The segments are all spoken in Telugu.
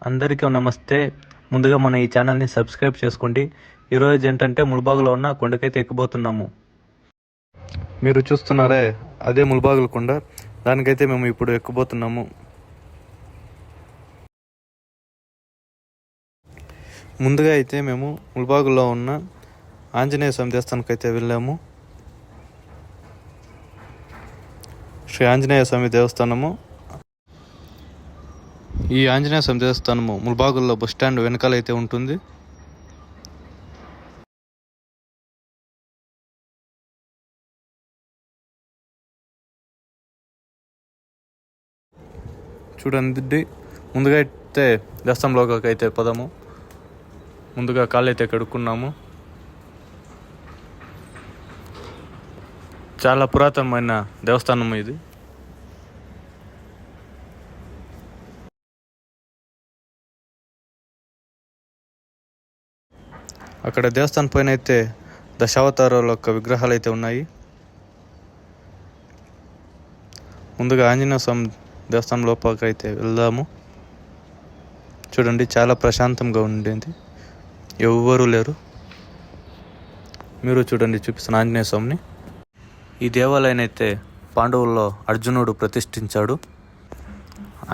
అందరికీ నమస్తే. ముందుగా మన ఈ ఛానల్ని సబ్స్క్రైబ్ చేసుకోండి. ఈరోజు ఏంటంటే ముల్బాగులో ఉన్న కొండకైతే ఎక్కిపోతున్నాము. మీరు చూస్తున్నారే అదే ముల్బాగుల కొండ. దానికైతే మేము ఇప్పుడు ఎక్కబోతున్నాము. ముందుగా అయితే మేము ముల్బాగులో ఉన్న ఆంజనేయ స్వామి దేవస్థానానికి అయితే వెళ్ళాము. శ్రీ ఆంజనేయ స్వామి దేవస్థానము. ఈ ఆంజనేయ స్వామి దేవస్థానము ముల్బాగుల్లో బస్ స్టాండ్ వెనకాలైతే ఉంటుంది. చూడండి, ముందుగా అయితే దేవస్థానంలోకి అయితే పోదాము. ముందుగా కాళ్ళు అయితే కడుక్కున్నాము. చాలా పురాతనమైన దేవస్థానం ఇది. అక్కడ దేవస్థానం పైన అయితే దశావతారాల యొక్క విగ్రహాలు అయితే ఉన్నాయి. ముందుగా ఆంజనేయ స్వామి దేవస్థానం లోపలికి అయితే వెళ్దాము. చూడండి, చాలా ప్రశాంతంగా ఉండేది, ఎవ్వరూ లేరు. మీరు చూడండి, చూపిస్తున్న ఆంజనేయ స్వామిని. ఈ దేవాలయాన్ని అయితే పాండవుల్లో అర్జునుడు ప్రతిష్ఠించాడు.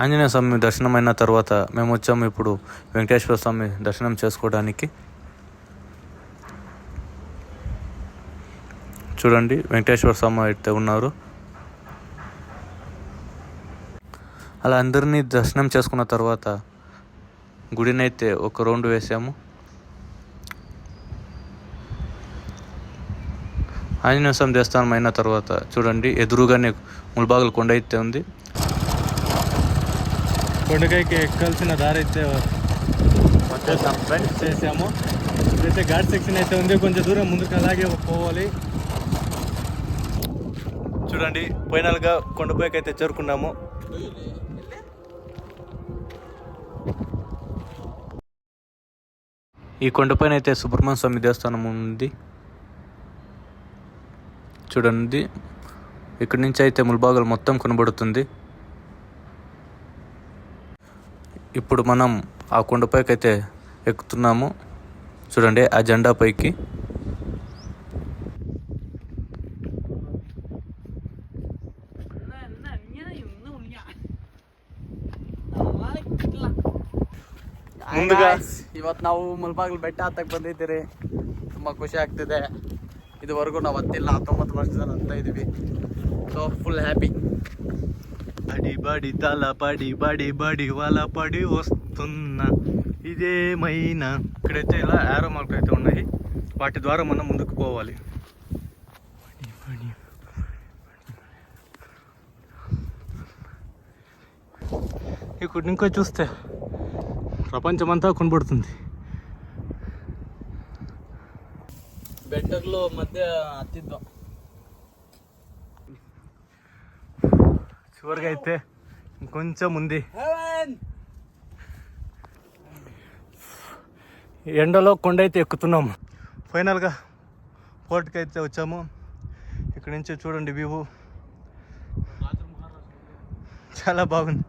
ఆంజనేయ స్వామి దర్శనం అయిన తర్వాత మేము వచ్చాము ఇప్పుడు వెంకటేశ్వర స్వామి దర్శనం చేసుకోవడానికి. చూడండి, వెంకటేశ్వర స్వామి అయితే ఉన్నారు. అలా అందరినీ దర్శనం చేసుకున్న తర్వాత గుడిని అయితే ఒక రౌండ్ వేసాము. ఆంజనేయ స్వామి దేవస్థానం అయిన తర్వాత చూడండి, ఎదురుగానే ముల్బాగుల కొండ అయితే ఉంది. కొండకైకి ఎక్కాల్సిన దారి అయితే వచ్చేసాం ఫ్రెండ్స్, చేసాము. ఇదైతే ఘాట్ సెక్షన్ అయితే ఉంది, కొంచెం దూరం ముందుకు అలాగే పోవాలి. చూడండి, ఫైనల్గా కొండపైకి అయితే చేరుకున్నాము. ఈ కొండపైన అయితే సుబ్రహ్మణ్య స్వామి దేవస్థానం ఉంది. చూడండి, ఇక్కడి నుంచి అయితే ముల్బాగులు మొత్తం కనబడుతుంది. ఇప్పుడు మనం ఆ కొండపైకి అయితే ఎక్కుతున్నాము. చూడండి, ఆ జెండా పైకి. ಮುಂದುಗ ಇವತ್ತು ನಾವು ಮುಲ್ಬಾಗಿಲು ಬೆಟ್ಟ ಹತ್ತಕ್ಕೆ ಬಂದಿದ್ದೀರಿ. ತುಂಬ ಖುಷಿ ಆಗ್ತಿದೆ. ಇದುವರೆಗೂ ನಾವು ಹತ್ತಿಲ್ಲ, 19 ವರ್ಷದಲ್ಲಿ ಹತ್ತಾ ಇದ್ದೀವಿ. So full happy. బడి బడి తల పడి బడి బడి వల పడి వస్తున్నా ఇదేమైనా. ఇక్కడైతే ఇలా యారో మార్కులు అయితే ఉన్నాయి, వాటి ద్వారా మనం ముందుకు పోవాలి. ఇక్కడ ఇంకో చూస్తే ప్రపంచమంతా కనబడుతుంది. ಬೆಟ್ಟಗಳು ಮಧ್ಯೆ ಹತ್ತಿದ್ದು చివరిగా అయితే ఇంకొంచెం ఉంది. ఎండలో కొండ అయితే ఎక్కుతున్నాము. ఫైనల్గా పోర్ట్కి అయితే వచ్చాము. ఇక్కడి నుంచి చూడండి వ్యూ చాలా బాగుంది.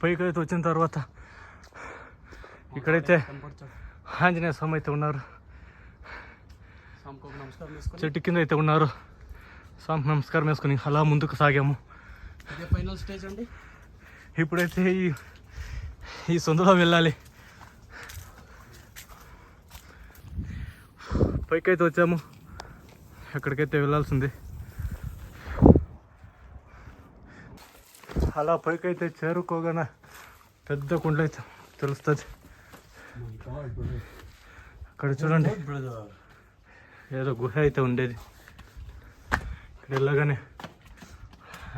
పైకి అయితే వచ్చిన తర్వాత ఇక్కడైతే ఆంజనేయ స్వామి అయితే ఉన్నారు. చెట్టు కింద అయితే ఉన్నారు. స్వామికి నమస్కారం వేసుకుని అలా ముందుకు సాగాము. ఫైనల్ స్టేజ్ అండి. ఇప్పుడైతే ఈ సొంతలో వెళ్ళాలి. పైకి అయితే వచ్చాము, ఎక్కడికైతే వెళ్ళాల్సింది. అలా పైకి అయితే చేరుకోగానే పెద్ద కొండ అయితే తెలుస్తుంది. అక్కడ చూడండి, ఏదో గుహ అయితే ఉండేది. ఇక్కడ వెళ్ళగానే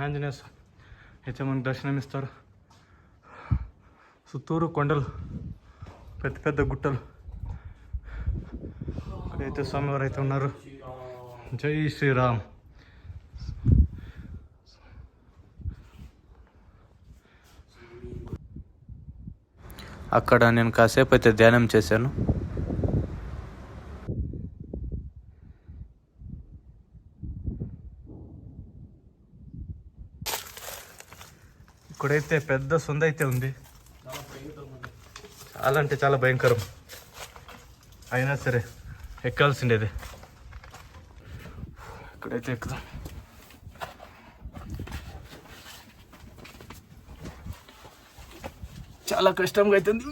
ఆంజనేయ స్వామి అయితే మనకు దర్శనం ఇస్తారు. చుట్టూరు కొండలు, పెద్ద పెద్ద గుట్టలు. ఇక్కడైతే స్వామివారు అయితే ఉన్నారు. జై శ్రీరామ్. అక్కడ నేను కాసేపు అయితే ధ్యానం చేశాను. ఇక్కడైతే పెద్ద సొంత అయితే ఉంది. చాలా అంటే చాలా భయంకరం. అయినా సరే ఎక్కాల్సిండేది. ఇక్కడైతే ఎక్కుదాం. చాలా కష్టంగా అవుతుంది.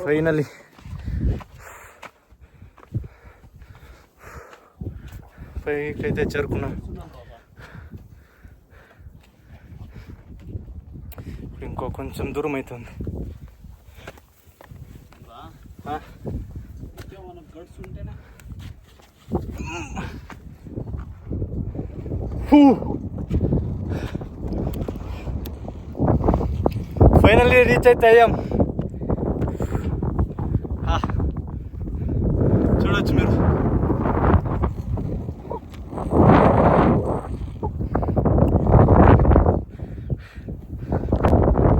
ఫైనలీ పైకి అయితే చేరుకున్నాం. ఇంకో కొంచెం దూరం అవుతుంది. ఫైనల్లీ రీచ్ అయితే అయ్యాం. చూడొచ్చు మీరు.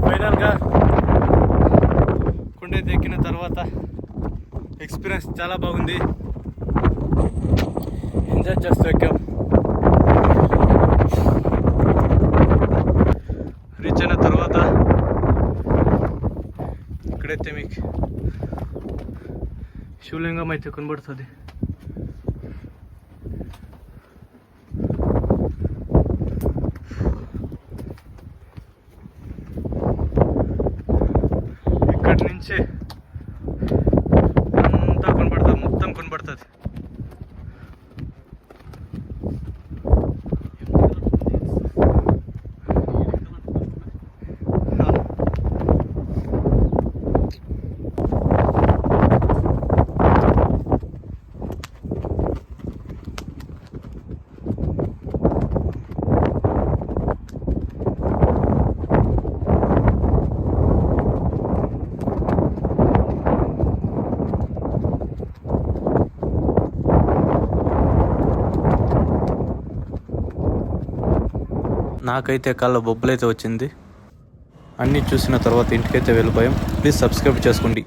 ఫైనల్గా కొండైతే ఎక్కిన తర్వాత ఎక్స్పీరియన్స్ చాలా బాగుంది. ఎంజాయ్ చేస్తూ ఎక్కాం. రీచ్ అయిన తర్వాత ఇక్కడైతే మీకు శివలింగం అయితే కనబడుతుంది. ఇక్కడి నుంచి అంతా కనబడుతుంది, మొత్తం కనబడుతుంది. నాకైతే కళ్ళ బొబ్బలైతే వచ్చింది. అన్నీ చూసిన తర్వాత ఇంటికైతే వెళ్ళిపోయాం. ప్లీజ్ సబ్స్క్రైబ్ చేసుకోండి.